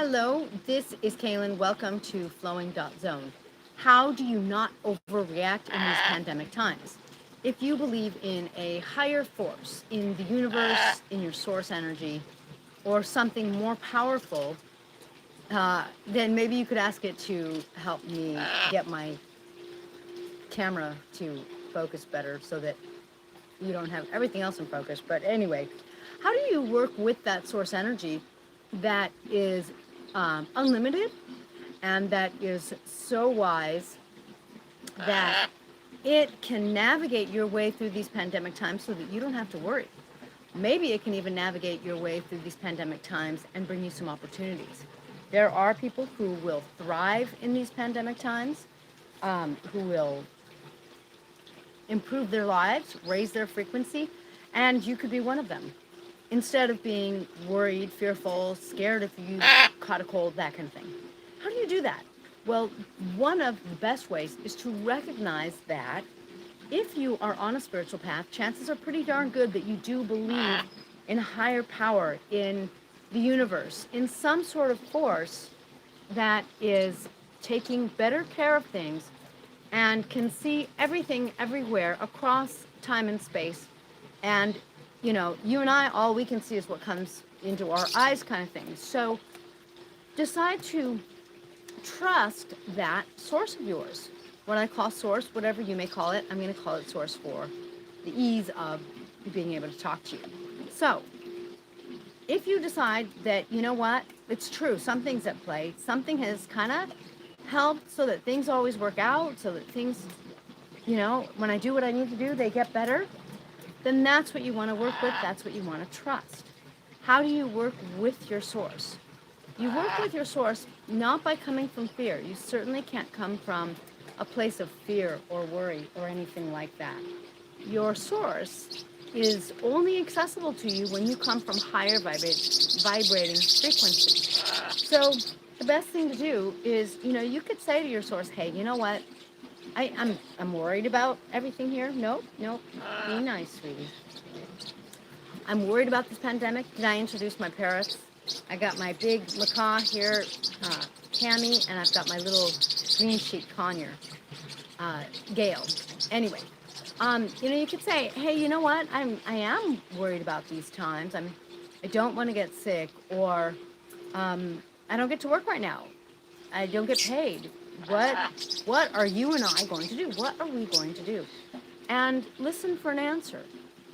Hello, this is Kaylin. Welcome to Flowing Zone. How do you not overreact in these pandemic times? If you believe in a higher force, in the universe, in your source energy, or something more powerful, then maybe you could ask it to help me get my camera to focus better so that you don't have everything else in focus. But anyway, how do you work with that source energy that is unlimited and that is so wise that it can navigate your way through these pandemic times so that you don't have to worry? Maybe it can even navigate your way through these pandemic times and bring you some opportunities. There are people who will thrive in these pandemic times, who will improve their lives, raise their frequency, and you could be one of them. Instead of being worried, fearful, scared if you caught a cold, that kind of thing. How do you do that? Well, one of the best ways is to recognize that if you are on a spiritual path, chances are pretty darn good that you do believe in a higher power, in the universe, in some sort of force that is taking better care of things and can see everything everywhere across time and space. And, you and I, all we can see is what comes into our eyes, kind of thing. So decide to trust that source of yours. What I call source, whatever you may call it, I'm going to call it source for the ease of being able to talk to you. So if you decide that, you know what, it's true, something's at play, something has kind of helped so that things always work out, so that things, when I do what I need to do, they get better, then that's what you want to work with, that's what you want to trust. How do you work with your source? You work with your source not by coming from fear. You certainly can't come from a place of fear or worry or anything like that. Your source is only accessible to you when you come from higher vibrating frequencies. So the best thing to do is, you could say to your source, hey, you know what? I'm worried about everything here. Nope. Be nice, sweetie. I'm worried about this pandemic. Can I introduce my parrots? I got my big macaw here, Cammy, and I've got my little green sheep conure, Gail. Anyway, you could say, hey, you know what? I am worried about these times. I don't want to get sick, or I don't get to work right now. I don't get paid. What are you and I going to do? What are we going to do? And listen for an answer.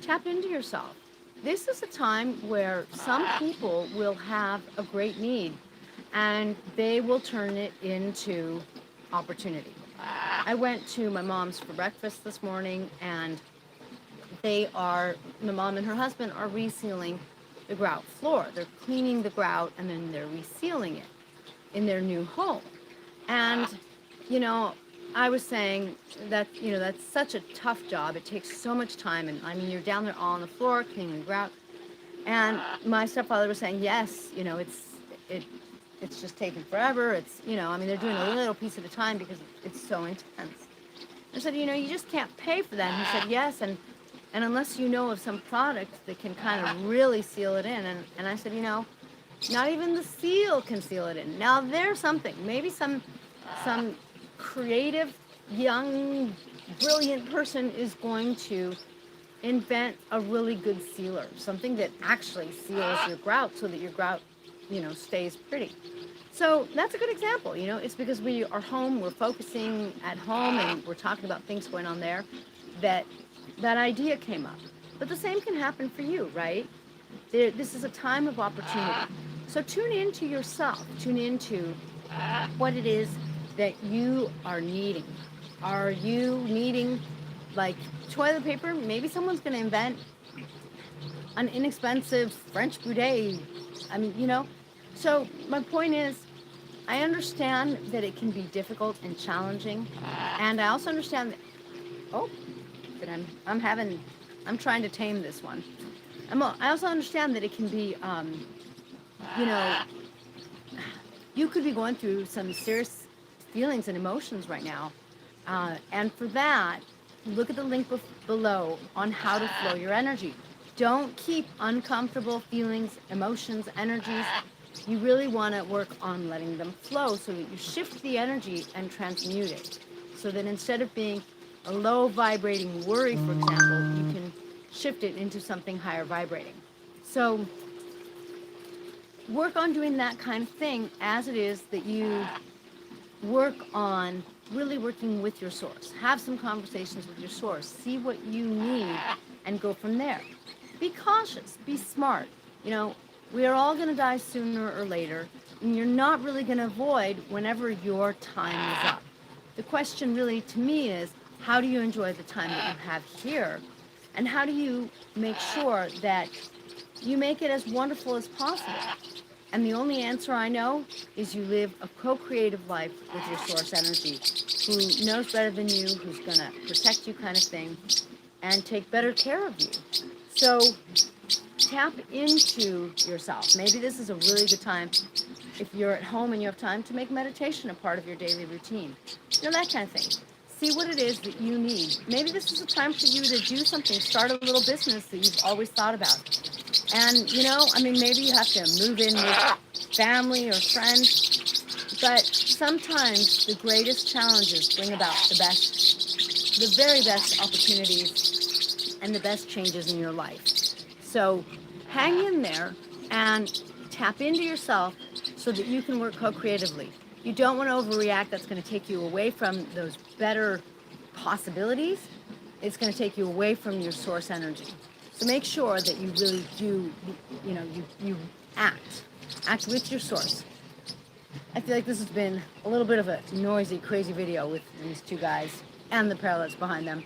Tap into yourself. This is a time where some people will have a great need and they will turn it into opportunity. I went to my mom's for breakfast this morning, and my mom and her husband are resealing the grout floor. They're cleaning the grout and then they're resealing it in their new home. And, I was saying that, that's such a tough job. It takes so much time. And you're down there all on the floor cleaning the grout. And my stepfather was saying, yes, it's just taking forever. It's, they're doing a little piece at a time because it's so intense. I said, you just can't pay for that. And he said, yes. And unless you know of some product that can kind of really seal it in. And I said, not even the seal can seal it in. Now there's something, maybe some creative, young, brilliant person is going to invent a really good sealer, something that actually seals your grout so that your grout, stays pretty. So that's a good example. It's because we are home, we're focusing at home, and we're talking about things going on there, that idea came up. But the same can happen for you, right? This is a time of opportunity. So tune into yourself, tune into what it is that you are needing. Are you needing, like, toilet paper? Maybe someone's going to invent an inexpensive French boudet. So my point is, I understand that it can be difficult and challenging, and I also understand that I'm trying to tame this one. I also understand that it can be, you could be going through some serious feelings and emotions right now. And for that, look at the link below on how to flow your energy. Don't keep uncomfortable feelings, emotions, energies You really want to work on letting them flow so that you shift the energy and transmute it. So that instead of being a low vibrating worry, for example, you can shift it into something higher vibrating. So work on doing that kind of thing as it is that you work on really working with your source. Have some conversations with your source. See what you need and go from there. Be cautious. Be smart. You know, we are all going to die sooner or later, and you're not really going to avoid whenever your time is up. The question really to me is, how do you enjoy the time that you have here? And how do you make sure that you make it as wonderful as possible? And the only answer I know is you live a co-creative life with your source energy, who knows better than you, who's going to protect you kind of thing, and take better care of you. So tap into yourself. Maybe this is a really good time, if you're at home and you have time, to make meditation a part of your daily routine. You know, that kind of thing. See what it is that you need. Maybe this is a time for you to do something, start a little business that you've always thought about. And, you know, I mean, maybe you have to move in with family or friends, but sometimes the greatest challenges bring about the very best opportunities and the best changes in your life. So hang in there and tap into yourself so that you can work co-creatively. You don't want to overreact. That's going to take you away from those better possibilities. It's going to take you away from your source energy. So make sure that you really do, you know, you act with your source. I feel like this has been a little bit of a noisy, crazy video with these two guys and the parallels behind them.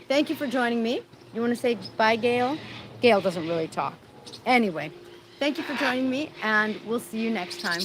Thank you for joining me. You want to say bye, Gail? Gail doesn't really talk. Anyway, thank you for joining me, and we'll see you next time.